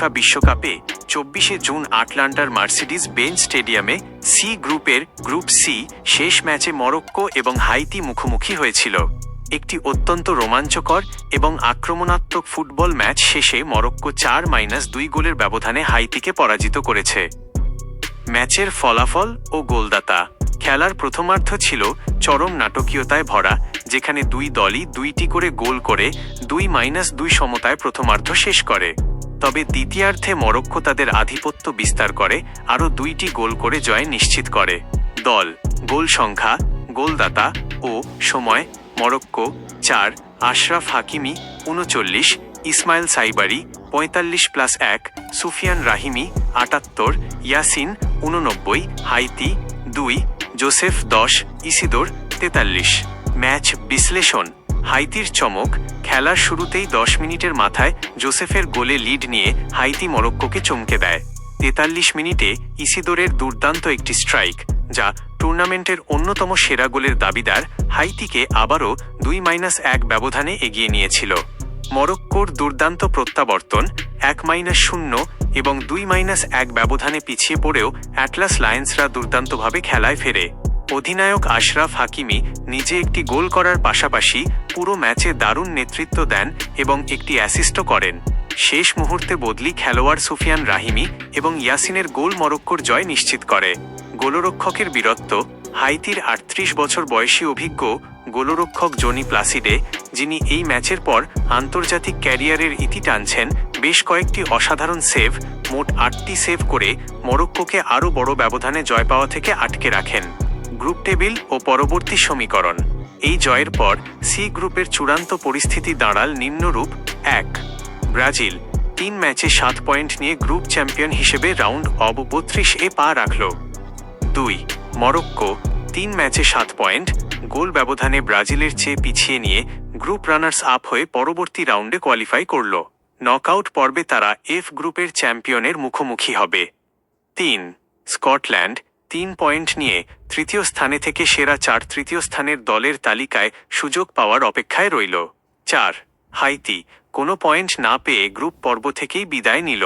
FIFA বিশ্বকাপে 24 June আটলান্টার Mercedes bench স্টেডিয়ামে C গ্রুপের গ্রুপ সি শেষ ম্যাচে মরক্কো এবং হাইতি মুখোমুখি হয়েছিল। একটি অত্যন্ত রোমাঞ্চকর এবং আক্রমণাত্মক ফুটবল ম্যাচ শেষে মরক্কো 4-2 গোলের ব্যবধানে হাইতিকে পরাজিত করেছে। ম্যাচের ফলাফল ও গোলদাতা। খেলার প্রথমার্ধ ছিল চরম নাটকীয়তায় ভরা, যেখানে দুই দলই 2টি করে গোল করে 2-2 সমতায় প্রথমার্ধ শেষ করে। তবে দ্বিতীয়ার্ধে মরক্কো তাদের আধিপত্য বিস্তার করে আরও 2টি গোল করে জয় নিশ্চিত করে। দল, গোল সংখ্যা, গোলদাতা ও সময়। Morocco 4, Achraf Hakimi 39, Ismael Saibari 45+1, Soufiane Rahimi 78, Yassine 89, Haiti 2, Joseph 10, Isidore 43। Match বিশ্লেষণ। হাইতির চমক। খেলার শুরুতেই 10 মিনিটের মাথায় জোসেফের গোলে লিড নিয়ে হাইতি মরক্কোকে চমকে দেয়। 43 মিনিটে ইসিদোরের দুর্দান্ত একটি স্ট্রাইক, যা টুর্নামেন্টের অন্যতম সেরা গোলের দাবিদার হাইতিকে আবারও 2-1 ব্যবধানে এগিয়ে নিয়েছিল। মরক্কোর দুর্দান্ত প্রত্যাবর্তন 1-0 এবং 2-1 ব্যবধানে পিছিয়ে পড়েও অ্যাটলাস লায়ন্সরা দুর্দান্তভাবে খেলায় ফেরে। অধিনায়ক আশরাফ হাকিমি নিজে একটি গোল করার পাশাপাশি পুরো ম্যাচে দারুণ নেতৃত্ব দেন এবং একটি অ্যাসিস্টও করেন। শেষ মুহূর্তে বদলি খেলোয়াড় সুফিয়ান রাহিমি এবং ইয়াসিনের গোল মরক্কোর জয় নিশ্চিত করে। গোলরক্ষকের বীরত্ব। হাইতির 38 বছর বয়সী অভিজ্ঞ গোলরক্ষক জনি প্লাসিডে, যিনি এই ম্যাচের পর আন্তর্জাতিক ক্যারিয়ারের ইতি টানছেন, বেশ কয়েকটি অসাধারণ সেভ, মোট 8টি সেভ করে মরক্কোকে আরও বড় ব্যবধানে জয় পাওয়া থেকে আটকে রাখেন। গ্রুপ টেবিল ও পরবর্তী সমীকরণ। এই জয়ের পর সি গ্রুপের চূড়ান্ত পরিস্থিতি দাঁড়াল নিম্নরূপ। 1, ব্রাজিল 3 ম্যাচে 7 পয়েন্ট নিয়ে গ্রুপ চ্যাম্পিয়ন হিসেবে রাউন্ড অব 32 পা রাখল। 2, মরক্কো 3 ম্যাচে 7 পয়েন্ট, গোল ব্যবধানে ব্রাজিলের চেয়ে পিছিয়ে নিয়ে গ্রুপ রানার্স আপ হয়ে পরবর্তী রাউন্ডে কোয়ালিফাই করল। নকআউট পর্বে তারা এফ গ্রুপের চ্যাম্পিয়নের মুখোমুখি হবে। 3, স্কটল্যান্ড 3 পয়েন্ট নিয়ে তৃতীয় স্থানে থেকে সেরা 4 তৃতীয় স্থানের দলের তালিকায় সুযোগ পাওয়ার অপেক্ষায় রইল। 4, হাইতি কোনো পয়েন্ট না পেয়ে গ্রুপ পর্ব থেকেই বিদায় নিল।